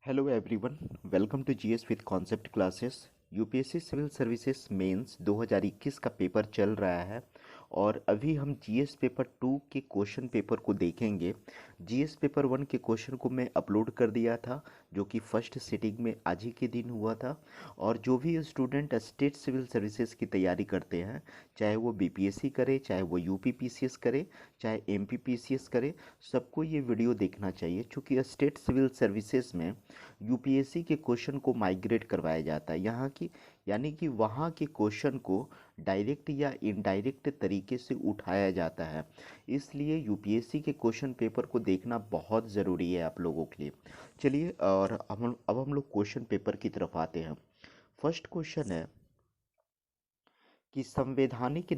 Hello everyone, welcome to GS with concept classes. UPSC civil services mains 2021 का paper चल रहा है और अभी हम जीएस पेपर 2 के क्वेश्चन पेपर को देखेंगे। जीएस पेपर 1 के क्वेश्चन को मैं अपलोड कर दिया था, जो कि फर्स्ट सिटिंग में आज ही के दिन हुआ था। और जो भी स्टूडेंट स्टेट सिविल सर्विसेज की तैयारी करते हैं, चाहे वो बीपीएससी करे, चाहे वो यूपीपीसीएस करे, चाहे एमपीपीसीएस करे, सबको ये वीडियो देखना चाहिए। चूँकि स्टेट सिविल सर्विसेज में यूपीएससी के क्वेश्चन को माइग्रेट करवाया जाता है, यहाँ की यानी कि वहाँ के क्वेश्चन को डायरेक्ट या इनडायरेक्ट तरीके से उठाया जाता है। इसलिए यूपीएससी के क्वेश्चन पेपर को देखना बहुत ज़रूरी है आप लोगों के लिए। चलिए, और अब हम लोग क्वेश्चन पेपर की तरफ आते हैं। फर्स्ट क्वेश्चन है कि संवैधानिक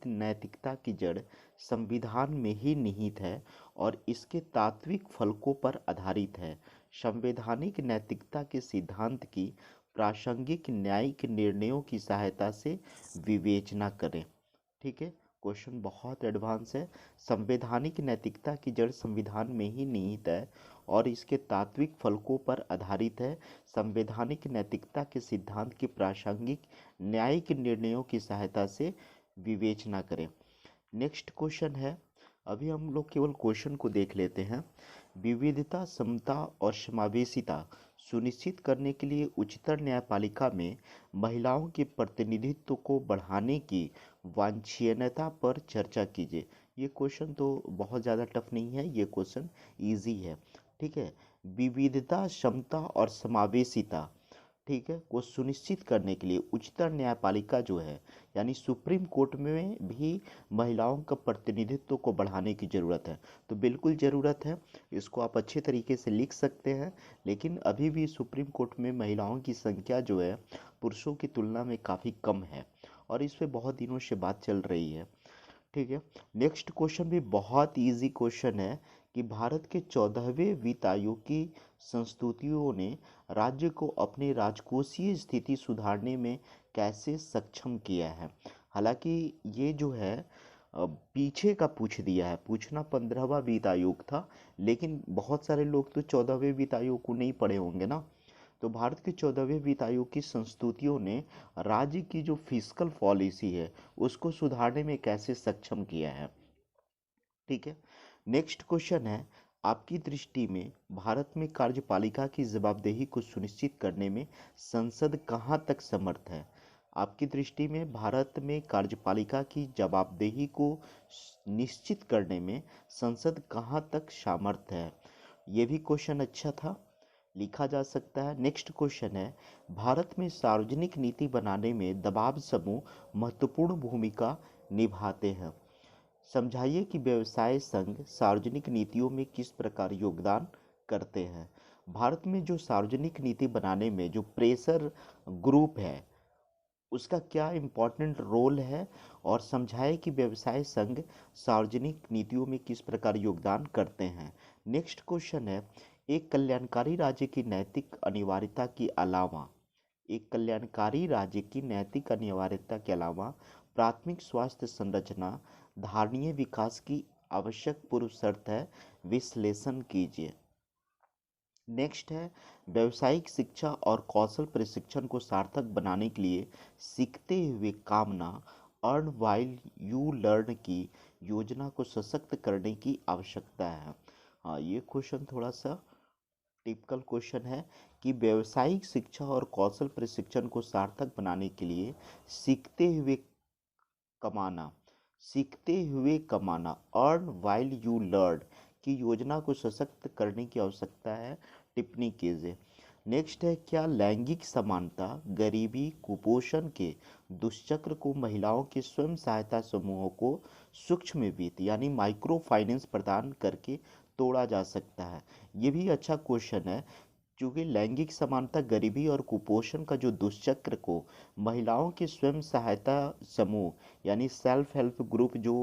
नैतिकता की जड़ संविधान में ही निहित है और इसके तात्विक फलकों पर आधारित है। संवैधानिक नैतिकता के सिद्धांत की प्रासंगिक न्यायिक निर्णयों की सहायता से विवेचना करें। ठीक है, क्वेश्चन बहुत एडवांस है। संवैधानिक नैतिकता की जड़ संविधान में ही निहित है और इसके तात्विक फलकों पर आधारित है। संवैधानिक नैतिकता के सिद्धांत की प्रासंगिक न्यायिक निर्णयों की सहायता से विवेचना करें। नेक्स्ट क्वेश्चन है, अभी हम लोग केवल क्वेश्चन को देख लेते हैं। विविधता, समता और समावेशिता सुनिश्चित करने के लिए उच्चतर न्यायपालिका में महिलाओं के प्रतिनिधित्व को बढ़ाने की वांछनीयता पर चर्चा कीजिए। ये क्वेश्चन तो बहुत ज़्यादा टफ नहीं है, ये क्वेश्चन इजी है। ठीक है, विविधता, समता और समावेशिता, ठीक है, को सुनिश्चित करने के लिए उच्चतर न्यायपालिका जो है, यानी सुप्रीम कोर्ट में भी महिलाओं का प्रतिनिधित्व को बढ़ाने की ज़रूरत है। तो बिल्कुल ज़रूरत है, इसको आप अच्छे तरीके से लिख सकते हैं। लेकिन अभी भी सुप्रीम कोर्ट में महिलाओं की संख्या जो है पुरुषों की तुलना में काफ़ी कम है और इस पे बहुत दिनों से बात चल रही है। ठीक है, नेक्स्ट क्वेश्चन भी बहुत इजी क्वेश्चन है कि भारत के 14वें वित्त आयोग की संस्तुतियों ने राज्य को अपनी राजकोषीय स्थिति सुधारने में कैसे सक्षम किया है। हालांकि ये जो है पीछे का पूछ दिया है, पूछना 15वां वित्त आयोग था, लेकिन बहुत सारे लोग तो 14वें वित्त आयोग को नहीं पढ़े होंगे ना। तो भारत के 14वें वित्त आयोग की संस्तुतियों ने राज्य की जो फिस्कल पॉलिसी है उसको सुधारने में कैसे सक्षम किया है। ठीक है, नेक्स्ट क्वेश्चन है, आपकी दृष्टि में भारत में कार्यपालिका की जवाबदेही को सुनिश्चित करने में संसद कहाँ तक समर्थ है। आपकी दृष्टि में भारत में कार्यपालिका की जवाबदेही को निश्चित करने में संसद कहाँ तक सामर्थ्य है। ये भी क्वेश्चन अच्छा था, लिखा जा सकता है। नेक्स्ट क्वेश्चन है, भारत में सार्वजनिक नीति बनाने में दबाव समूह महत्वपूर्ण भूमिका निभाते हैं। समझाइए कि व्यवसाय संघ सार्वजनिक नीतियों में किस प्रकार योगदान करते हैं। भारत में जो सार्वजनिक नीति बनाने में जो प्रेशर ग्रुप है उसका क्या इम्पोर्टेंट रोल है, और समझाएं कि व्यवसाय संघ सार्वजनिक नीतियों में किस प्रकार योगदान करते हैं। नेक्स्ट क्वेश्चन है, एक कल्याणकारी राज्य की नैतिक अनिवार्यता के अलावा एक कल्याणकारी राज्य की नैतिक अनिवार्यता के अलावा प्राथमिक स्वास्थ्य संरचना धारणीय विकास की आवश्यक पूर्व शर्त है। विश्लेषण कीजिए। नेक्स्ट है, व्यावसायिक शिक्षा और कौशल प्रशिक्षण को सार्थक बनाने के लिए सीखते हुए कामना अर्न वाइल यू लर्न की योजना को सशक्त करने की आवश्यकता है। हाँ, ये क्वेश्चन थोड़ा सा टिपिकल क्वेश्चन है कि व्यावसायिक शिक्षा और कौशल प्रशिक्षण को सार्थक बनाने के लिए कमाना सीखते हुए कमाना अर्न वाइल यू लर्न की योजना को सशक्त करने की आवश्यकता है। टिप्पणी कीजिए। नेक्स्ट है, क्या लैंगिक समानता गरीबी कुपोषण के दुष्चक्र को महिलाओं के स्वयं सहायता समूहों को सूक्ष्म वित्त यानी माइक्रो फाइनेंस प्रदान करके तोड़ा जा सकता है। ये भी अच्छा क्वेश्चन है, क्योंकि लैंगिक समानता गरीबी और कुपोषण का जो दुष्चक्र को महिलाओं के स्वयं सहायता समूह यानी सेल्फ हेल्प ग्रुप जो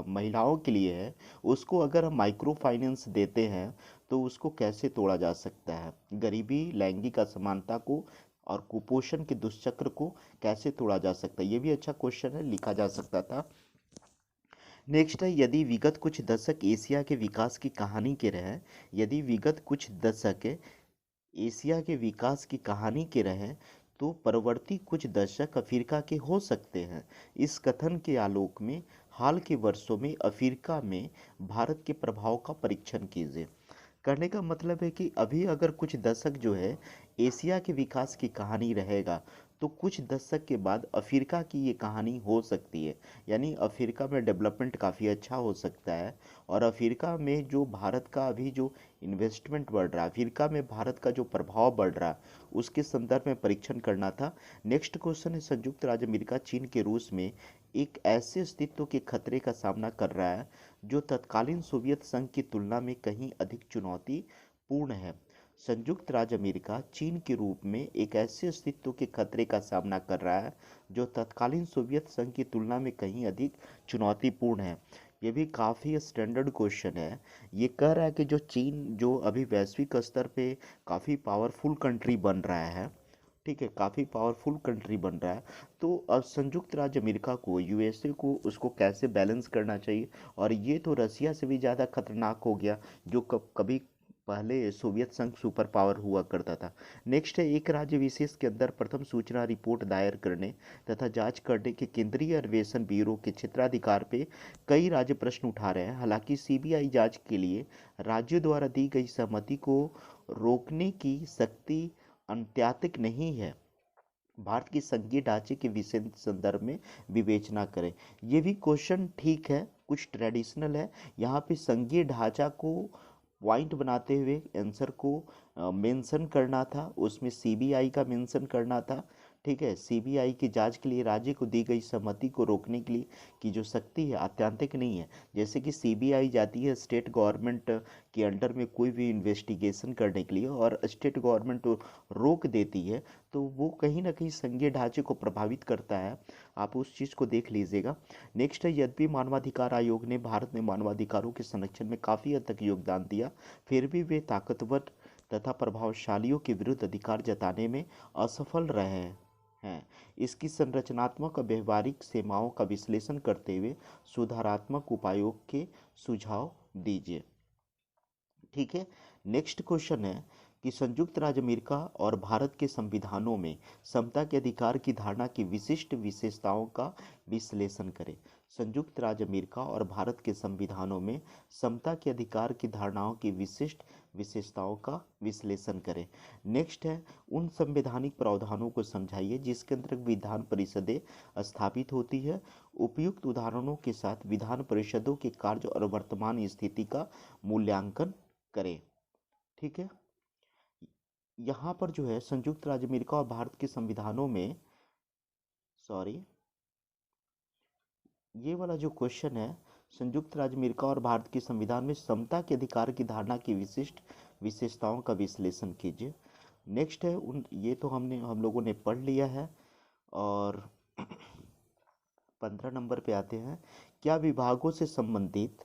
महिलाओं के लिए है, उसको अगर हम माइक्रो फाइनेंस देते हैं तो उसको कैसे तोड़ा जा सकता है। गरीबी, लैंगिक असमानता को और कुपोषण के दुष्चक्र को कैसे तोड़ा जा सकता है, ये भी अच्छा क्वेश्चन है, लिखा जा सकता था। नेक्स्ट है, यदि विगत कुछ दशक एशिया के विकास की कहानी के रहे, यदि विगत कुछ दशक एशिया के विकास की कहानी के रहे तो परवर्ती कुछ दशक अफ्रीका के हो सकते हैं। इस कथन के आलोक में हाल के वर्षों में अफ्रीका में भारत के प्रभाव का परीक्षण कीजिए। करने का मतलब है कि अभी अगर कुछ दशक जो है एशिया के विकास की कहानी रहेगा तो कुछ दशक के बाद अफ्रीका की ये कहानी हो सकती है। यानी अफ्रीका में डेवलपमेंट काफ़ी अच्छा हो सकता है और अफ्रीका में जो भारत का अभी जो इन्वेस्टमेंट बढ़ रहा है, अफ्रीका में भारत का जो प्रभाव बढ़ रहा है, उसके संदर्भ में परीक्षण करना था। नेक्स्ट क्वेश्चन है, संयुक्त राज्य अमेरिका चीन के रूस में एक ऐसे अस्तित्व के खतरे का सामना कर रहा है जो तत्कालीन सोवियत संघ की तुलना में कहीं अधिक चुनौतीपूर्ण है। संयुक्त राज्य अमेरिका चीन के रूप में एक ऐसे अस्तित्व के खतरे का सामना कर रहा है जो तत्कालीन सोवियत संघ की तुलना में कहीं अधिक चुनौतीपूर्ण है। ये भी काफ़ी स्टैंडर्ड क्वेश्चन है। ये कह रहा है कि जो चीन जो अभी वैश्विक स्तर पे काफ़ी पावरफुल कंट्री बन रहा है, ठीक है, काफ़ी पावरफुल कंट्री बन रहा है, तो अब संयुक्त राज्य अमेरिका को, यूएसए को, उसको कैसे बैलेंस करना चाहिए। और ये तो रसिया से भी ज़्यादा खतरनाक हो गया जो कभी पहले सोवियत संघ सुपर पावर हुआ करता था। नेक्स्ट है, एक राज्य विशेष के अंदर प्रथम सूचना रिपोर्ट दायर करने तथा जांच करने के केंद्रीय अन्वेषण ब्यूरो के क्षेत्राधिकार पे कई राज्य प्रश्न उठा रहे हैं। हालांकि सीबीआई जांच के लिए राज्यों द्वारा दी गई सहमति को रोकने की शक्ति अंत्यातिक नहीं है। भारत के संघीय ढांचे के विषय संदर्भ में विवेचना करें। ये भी क्वेश्चन ठीक है, कुछ ट्रेडिशनल है। यहाँ पे संघीय ढांचा को पॉइंट बनाते हुए आंसर को मेंशन करना था, उसमें सीबीआई का मेंशन करना था। ठीक है, सीबीआई की जांच के लिए राज्य को दी गई सहमति को रोकने के लिए की जो शक्ति है आत्यांतिक नहीं है। जैसे कि सीबीआई जाती है स्टेट गवर्नमेंट के अंडर में कोई भी इन्वेस्टिगेशन करने के लिए और स्टेट गवर्नमेंट रोक देती है तो वो कहीं ना कहीं संघीय ढांचे को प्रभावित करता है। आप उस चीज़ को देख लीजिएगा। नेक्स्ट है, यद्यपि मानवाधिकार आयोग ने भारत में मानवाधिकारों के संरक्षण में काफ़ी हद तक योगदान दिया, फिर भी वे ताकतवर तथा प्रभावशालियों के विरुद्ध अधिकार जताने में असफल रहे हैं। इसकी संरचनात्मक और व्यवहारिक सीमाओं का विश्लेषण करते हुए सुधारात्मक उपायों के सुझाव दीजिए। ठीक है, नेक्स्ट क्वेश्चन है कि संयुक्त राज्य अमेरिका और भारत के संविधानों में समता के अधिकार की धारणा की विशिष्ट विशेषताओं का विश्लेषण करें। संयुक्त राज्य अमेरिका और भारत के संविधानों में समता के अधिकार की धारणाओं की विशिष्ट विशेषताओं का विश्लेषण करें। नेक्स्ट है, उन संवैधानिक प्रावधानों को समझाइए जिसके अंतर्गत विधान परिषदें स्थापित होती है। उपयुक्त उदाहरणों के साथ विधान परिषदों के कार्य और वर्तमान स्थिति का मूल्यांकन करें। ठीक है, यहाँ पर जो है संयुक्त राज्य अमेरिका और भारत के संविधानों में, सॉरी, ये वाला जो क्वेश्चन है, संयुक्त राज्य अमेरिका और भारत के संविधान में समता के अधिकार की धारणा की विशिष्ट विशेषताओं का विश्लेषण कीजिए। नेक्स्ट है, उन ये तो हम लोगों ने पढ़ लिया है। और 15 नंबर पे आते हैं, क्या विभागों से संबंधित,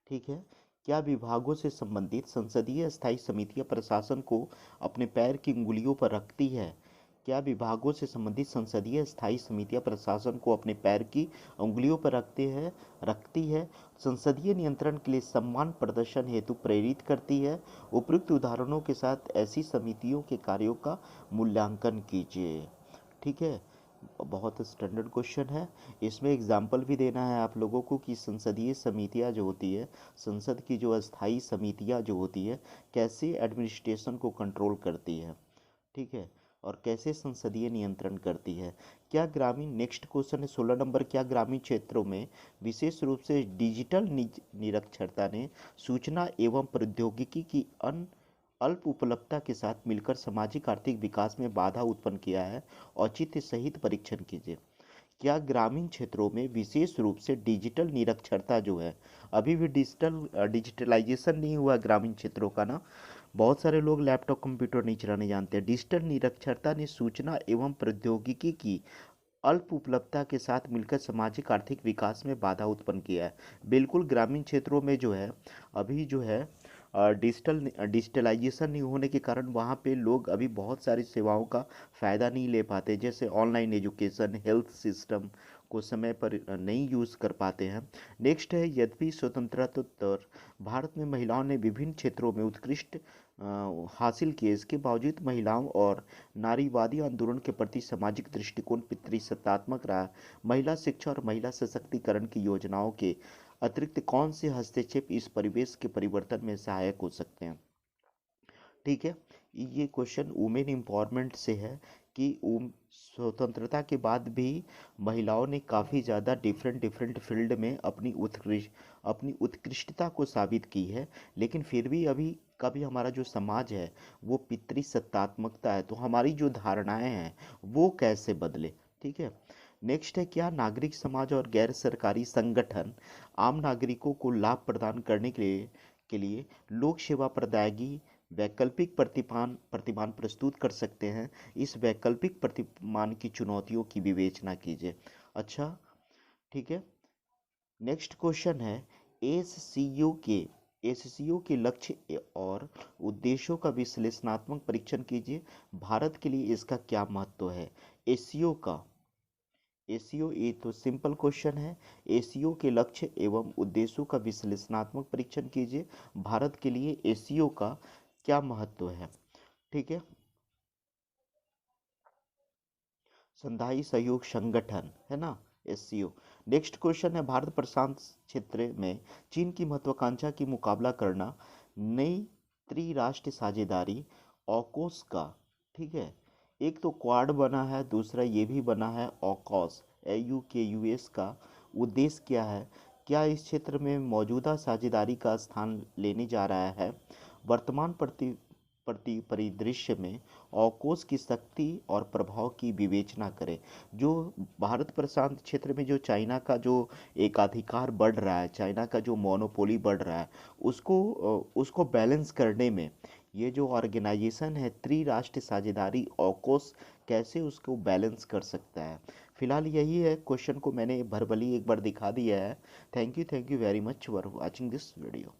ठीक है, क्या विभागों से संबंधित संसदीय स्थायी समितियां प्रशासन को अपने पैर की उंगलियों पर रखती है। क्या विभागों से संबंधित संसदीय स्थायी समितियां प्रशासन को अपने पैर की उंगलियों पर रखती है, संसदीय नियंत्रण के लिए सम्मान प्रदर्शन हेतु प्रेरित करती है। उपयुक्त उदाहरणों के साथ ऐसी समितियों के कार्यों का मूल्यांकन कीजिए। ठीक है, बहुत स्टैंडर्ड क्वेश्चन है। इसमें एग्जाम्पल भी देना है आप लोगों को कि संसदीय समितियां जो होती है, संसद की जो अस्थाई समितियां जो होती है, कैसे एडमिनिस्ट्रेशन को कंट्रोल करती है, ठीक है, और कैसे संसदीय नियंत्रण करती है। क्या ग्रामीण, नेक्स्ट क्वेश्चन है 16 नंबर, क्या ग्रामीण क्षेत्रों में विशेष रूप से डिजिटल निरक्षरता ने सूचना एवं प्रौद्योगिकी की अल्प उपलब्धता के साथ मिलकर सामाजिक आर्थिक विकास में बाधा उत्पन्न किया है। औचित्य सहित परीक्षण कीजिए। क्या ग्रामीण क्षेत्रों में विशेष रूप से डिजिटल निरक्षरता जो है, अभी भी डिजिटलाइजेशन नहीं हुआ ग्रामीण क्षेत्रों का ना, बहुत सारे लोग लैपटॉप कंप्यूटर नहीं चलाने जानते हैं। डिजिटल निरक्षरता ने सूचना एवं प्रौद्योगिकी की अल्प उपलब्धता के साथ मिलकर सामाजिक आर्थिक विकास में बाधा उत्पन्न किया है। बिल्कुल ग्रामीण क्षेत्रों में जो है अभी जो है डिजिटलाइजेशन नहीं होने के कारण वहाँ पे लोग अभी बहुत सारी सेवाओं का फ़ायदा नहीं ले पाते, जैसे ऑनलाइन एजुकेशन, हेल्थ सिस्टम, को समय पर नहीं यूज़ कर पाते हैं। नेक्स्ट है, यद्यपि स्वतंत्रतोत्तर भारत में महिलाओं ने विभिन्न क्षेत्रों में उत्कृष्ट हासिल किए, इसके बावजूद महिलाओं और नारीवादी आंदोलन के प्रति सामाजिक दृष्टिकोण पितृसत्तात्मक रहा। महिला शिक्षा और महिला सशक्तिकरण की योजनाओं के अतिरिक्त कौन से हस्तक्षेप इस परिवेश के परिवर्तन में सहायक हो सकते हैं? ठीक है, ये क्वेश्चन वुमेन एम्पावरमेंट से है कि स्वतंत्रता के बाद भी महिलाओं ने काफ़ी ज़्यादा डिफरेंट डिफरेंट फील्ड में अपनी उत्कृष्टता को साबित की है, लेकिन फिर भी अभी का भी हमारा जो समाज है वो पितृसत्तात्मकता है, तो हमारी जो धारणाएं हैं वो कैसे बदले। ठीक है, नेक्स्ट है, क्या नागरिक समाज और गैर सरकारी संगठन आम नागरिकों को लाभ प्रदान करने के लिए लोक सेवा प्रदायगी वैकल्पिक प्रतिमान प्रस्तुत कर सकते हैं? इस वैकल्पिक प्रतिमान की चुनौतियों की विवेचना कीजिए। अच्छा, ठीक है, नेक्स्ट क्वेश्चन है, एस सी ओ के लक्ष्य और उद्देश्यों का विश्लेषणात्मक परीक्षण कीजिए। भारत के लिए इसका क्या महत्व है? एसीओ ये तो सिंपल क्वेश्चन है। एसीओ के लक्ष्य एवं उद्देश्यों का विश्लेषणात्मक परीक्षण कीजिए। भारत के लिए एसीओ का क्या महत्व है? ठीक है, संधाई सहयोग संगठन है ना, एससीओ। नेक्स्ट क्वेश्चन है, भारत प्रशांत क्षेत्र में चीन की महत्वाकांक्षा की मुकाबला करना नई त्रिराष्ट्रीय साझेदारी ऑकोस का, ठीक है, एक तो क्वाड बना है, दूसरा ये भी बना है ऑकॉस, AUKUS का उद्देश्य क्या है? क्या इस क्षेत्र में मौजूदा साझेदारी का स्थान लेने जा रहा है? वर्तमान परिदृश्य में ऑकोस की शक्ति और प्रभाव की विवेचना करें। जो भारत प्रशांत क्षेत्र में जो चाइना का जो एकाधिकार बढ़ रहा है, चाइना का जो मोनोपोली बढ़ रहा है, उसको बैलेंस करने में ये जो ऑर्गेनाइजेशन है त्रिराष्ट्रीय साझेदारी ऑकोस कैसे उसको बैलेंस कर सकता है? फिलहाल यही है, क्वेश्चन को मैंने भरबली एक बार दिखा दिया है। Thank you very much for watching this video.